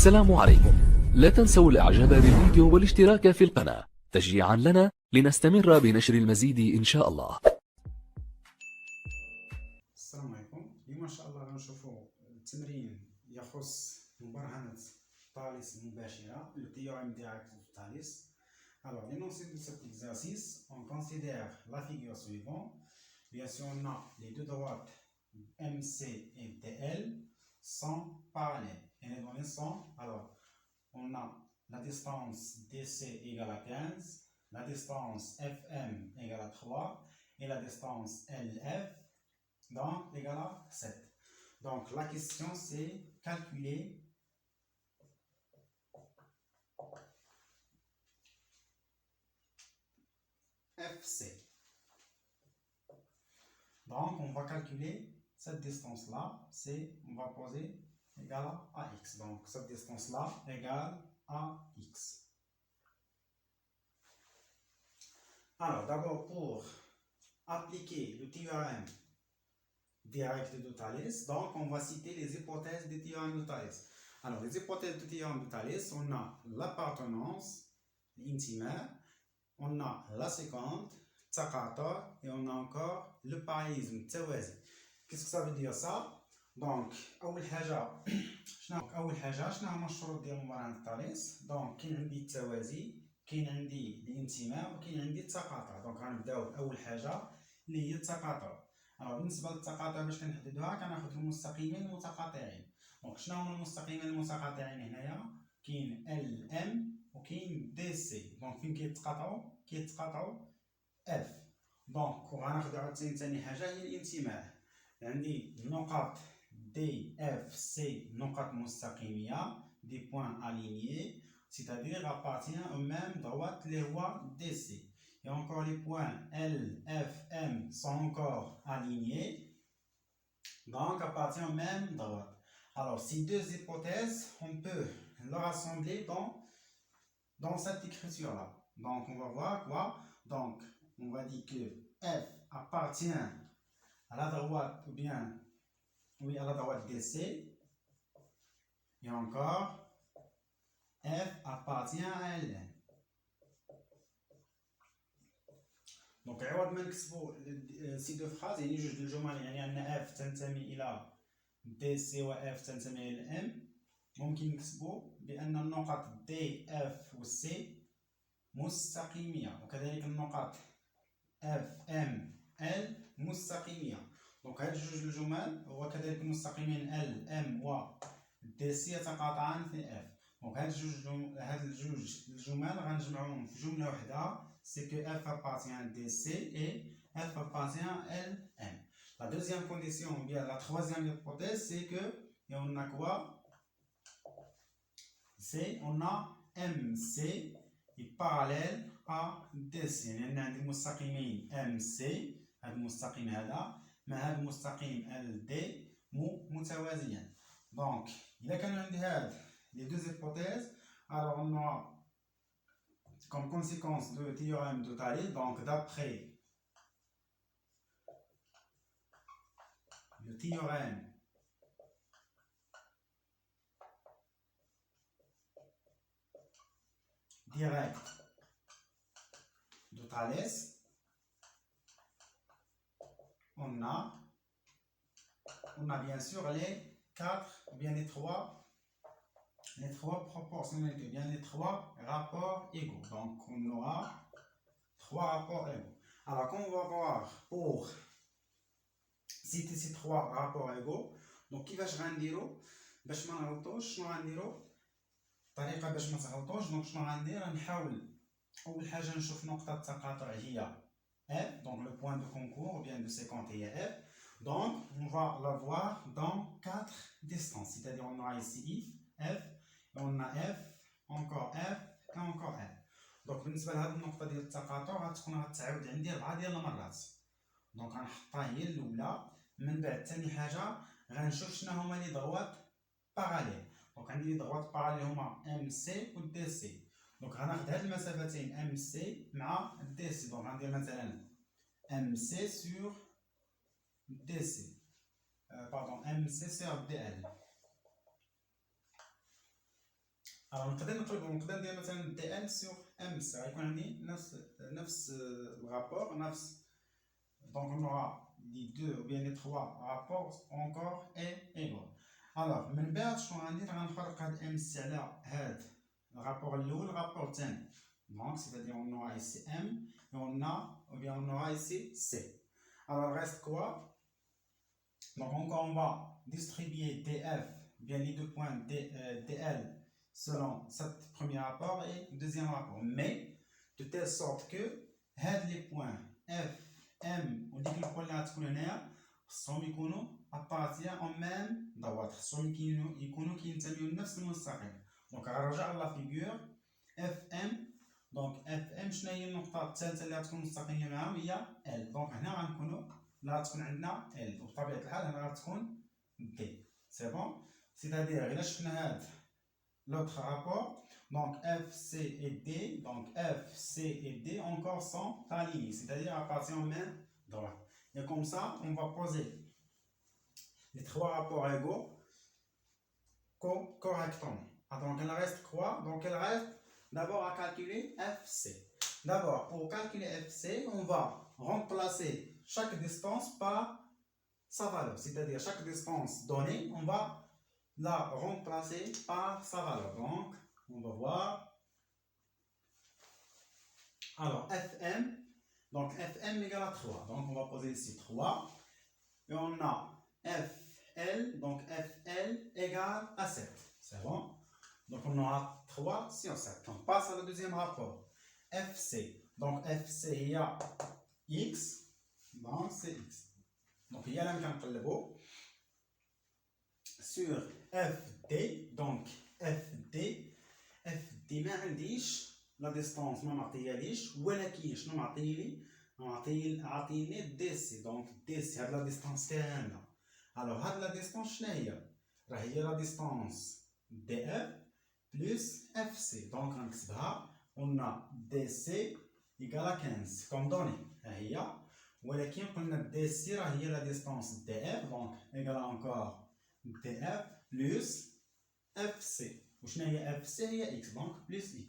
السلام عليكم. لا تنسوا الاعجاب بالفيديو والاشتراك في القناة تشجيعا لنا لنستمر بنشر المزيد ان شاء الله. السلام عليكم. اليوم ان شاء الله غنشوفوا التمرين يخص مبرهنة الثالث المباشرة le théorème direct du Thalès. Alors l'énoncé de cet exercice, on considère la figure suivante. Bien sûr, on a les deux droites MC et DL sont parallèles. Et les données sont, alors on a la distance DC égale à 15, la distance FM égale à 3 et la distance LF donc égale à 7. Donc la question c'est calculer FC. Donc on va calculer cette distance là, c'est on va poser égale à x. Donc cette distance là égale à x. Alors d'abord pour appliquer le théorème direct de Thalès, donc on va citer les hypothèses du théorème de Thalès. Alors les hypothèses du théorème de Thalès, on a l'appartenance, l'intimaire, on a la séquente, taqatur, et on a encore le parallélisme, tawazi. Qu'est-ce que ça veut dire ça? Donc أول حاجة شنو هما الشروط ديال مبرهنة ثاليث؟ دونك كاين عندي التوازي، كاين عندي الانتماء، وكاين عندي التقاطع. دونك غنبداو بأول حاجة اللي هي التقاطع. Alors بالنسبة للتقاطع باش كنحددوها كناخد المستقيمين المتقاطعين. دونك شنو هما المستقيمين المتقاطعين هنايا؟ كاين ال ام وكاين دي سي. دونك فين كيتقاطعوا اف. دونك وغناخدو عاوتاني ثاني حاجة هي الانتماء. عندي النقط دي اف سي نقط مستقيمية دي بوان الينيي c'est-à-dire appartient au même droite اللي هو دي سي. Et encore les points L, F, M sont encore alignés, donc appartiennent au même droite. Alors, ces deux hypothèses, on peut les rassembler dans cette écriture-là. Donc, on va voir quoi? Donc, on va dire que F appartient à la droite, ou bien, oui, à la droite DC, et encore, F appartient à L. دونك عوض ما نكتبو سي دو فراز يعني جوج د الجمل يعني ان اف تنتمي الى دي سي و اف تنتمي الى ام، ممكن نكتبو بان النقط دي اف و سي مستقيمية، وكذلك النقط اف ام ال مستقيمية. دونك هاد جوج الجمل وكذلك المستقيمين ال ام و دي سي يتقاطعان في اف. دونك هاد الجوج الجمل غنجمعوهم في جملة وحدة. C'est que F appartient à DC et F appartient à LM. La deuxième condition, ou bien la troisième hypothèse, c'est que, et on a quoi? C'est, on a MC est parallèle à DC. يعني عندي المستقيمين MC، هذا المستقيم هذا مع هذا المستقيم LD متوازيان. Donc, إذا كان عندي هاد les deux hypothèses, alors on a comme conséquence du théorème de Thalès, donc d'après le théorème direct de Thalès, on a bien sûr les quatre, ou bien les trois proportionnalités, bien les trois rapports égaux. Donc on aura trois rapports égaux. Alors quand on va voir pour citer ces trois rapports égaux, donc كيفاش غنديرو باش ما نغلطوش؟ شنو غنديرو؟ الطريقة باش ما تغلطوش، دونك شنو غندير؟ غنحاول أول حاجة نشوف نقطة التقاطع هي F, donc le point de concours ou bien de séquence هي F. Donc on va l'avoir dans quatre distances, c'est-à-dire on aura ici F, on a F, encore F et encore F. Donc بالنسبة لهاد النقطة ديال التقاطع غتكون غتعاود عندي 4 ديال المرات. دونك غنحطها هي الأولى، من بعد ثاني حاجة غنشوف شنو هما لي ضغوات باراليل. دونك عندي لي ضغوات باراليل هما ام سي و دي سي. دونك غناخد هاد المسافتين ام سي مع دي سي. دونك غندير مثلا ام سي سور دي سي، باردون ام سي سور دي ال. Alors نقدر ندير مثلا DL sur M غيكون عندي نفس الرابور donc on aura les deux ou bien les trois rapports encore égaux. Alors من بعد شنو غندير غنفرق هاد M على هاد الرابور الاول الرابور الثاني. Donc c'est-à-dire on aura ici M et on aura ici C. Alors il reste quoi? Donc encore on va distribuer DF bien les deux points DL selon cet premier rapport et deuxième rapport, mais de telle sorte que les points F, M ou les points là خصهم يكونوا appartiennent en même droite, خصهم يكونوا كينتميو لنفس المستقيم. دونك غنرجع لا فيغور FM. دونك FM شنو هي النقطة الثالثة اللي غتكون مستقيمة معاهم؟ هي L. دونك هنا غنكونوا لا غتكون عندنا L وبطبيعة الحال هنا غتكون D. سي بون؟ c'est-à-dire إلا شفنا هاد l'autre rapport, donc F, C et D, donc F, C et D encore sont alignés, c'est-à-dire appartiennent en même droite. Et comme ça, on va poser les trois rapports égaux correctement. Donc il reste quoi? Donc il reste d'abord à calculer FC. D'abord, pour calculer FC, on va remplacer chaque distance par sa valeur, c'est-à-dire chaque distance donnée, on va la remplacer par sa valeur. Donc, on va voir. Alors, Fm, donc Fm égale à 3. Donc, on va poser ici 3. Et on a Fl, donc Fl égale à 7. C'est bon? Donc, on aura 3 sur 7. On passe à le deuxième rapport. Fc. Donc, Fc, il y a x. Donc, c'est x. Donc, il y a la même sur FD, donc FD ما عنديش لا ديستونس ما معطياليش ولكن شنو معطيني دي سي. دونك دي سي هاد لا ديستونس كامله. الوغ هاد لا ديستونس شنو هي؟ راه هي لا ديستونس دي اف بلس اف سي. دونك غنكتبها قلنا دي سي ايكالا 15 كوم دوني ها هي، ولكن قلنا دي سي راه هي لا ديستونس دي اف دونك ايكالا انكور df plus fc. وشنو هي fc؟ هي x donc plus x.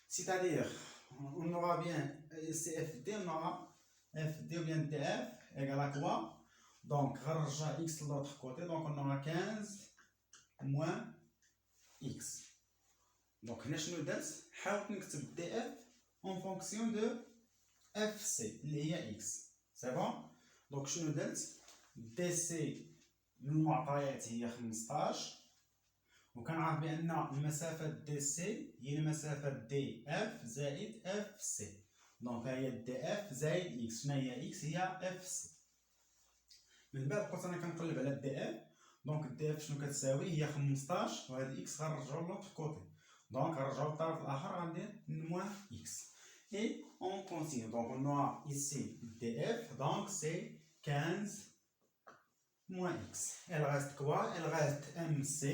C'est-à-dire on aura bien cfd, on aura fd ou bien df égale à quoi? Donc غنرجع x de l'autre côté, donc on aura 15 moins x. Donc هنا شنو درت؟ حاولت نكتب df en fonction de fc اللي هي x. C'est bon؟ donc شنو درت؟ dc المعطيات هي 15 وكنعرف بان المسافه دي سي هي المسافه دي اف زائد اف سي. دونك هي دي اف زائد اكس. شنو هي اكس؟ هي اف سي. من بعد بقيت انا كنقلب على دي اف. دونك دي اف شنو كتساوي؟ هي 15 وهاد اكس غنرجعو لوطخ كوتي. دونك غنرجعو للطرف الاخر غندير موان اكس. اي اون كونتينيو. دونك on aura ici df donc c'est 15 moins x. Elle reste quoi? Elle reste MC.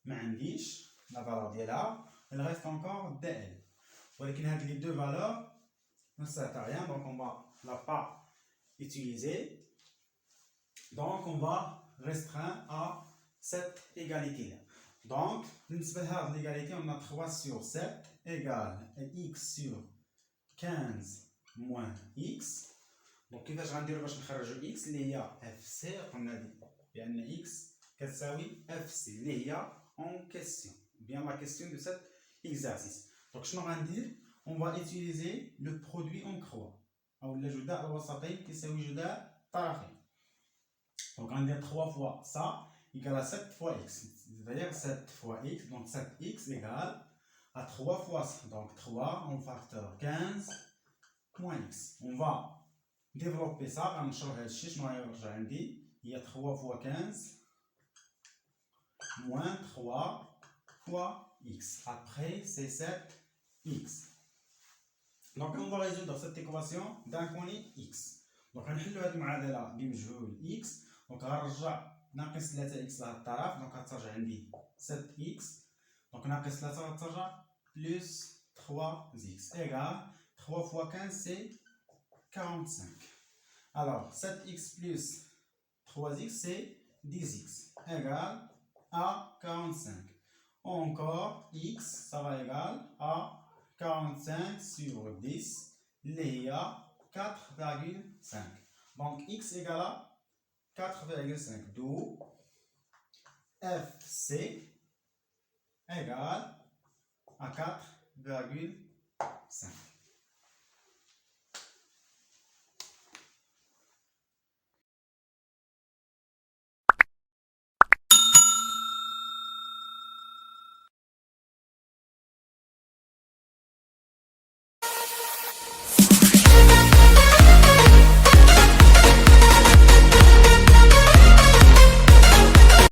ما عنديش la valeur ديالها. Elle reste encore DL. ولكن هاد les deux valeurs ne servent à rien, donc on va la pas utiliser. Donc on va restreindre à cette égalité là. Donc بالنسبة لهاد l'égalité on a 3 sur 7 égale x sur 15 moins x. دونك كيفاش غنديرو باش نخرجو x اللي هي اف سي؟ قلنا بان x كتساوي اف سي اللي هي اون كيسيون بيان لا كيسيون دو سيت اكزارسيس. دونك شنو غندير؟ اون فا utiliser لو برودوي اون كروا اولا جداء الوسطين كيساوي جداء الطرفين. دونك غندير 3 fois ça égale à 7 fois x, c'est-à-dire 7 fois x. donc 7x égale à 3 fois ça, donc 3 en facteur 15 moins x. on va développer ça. غنشرح هادشي شنو غيرجع عندي هي 3 fois 15 moins 3 fois x. Après c'est 7x. Donc on va résoudre cette équation d'inconnu x. Donc غنحلو هاد المعادلة بمجهول x. donc غنرجع ناقص 3x لهاد الطرف. donc غترجع عندي 7x. donc ناقص 3 غترجع plus 3x égale 3 fois 15 c'est 45. Alors 7x plus 3x c'est 10x égale à 45. Encore, x, ça va égal à 45 sur 10, Léa, 4,5. Donc, x égale à 4,5. D'où FC égale à 4,5.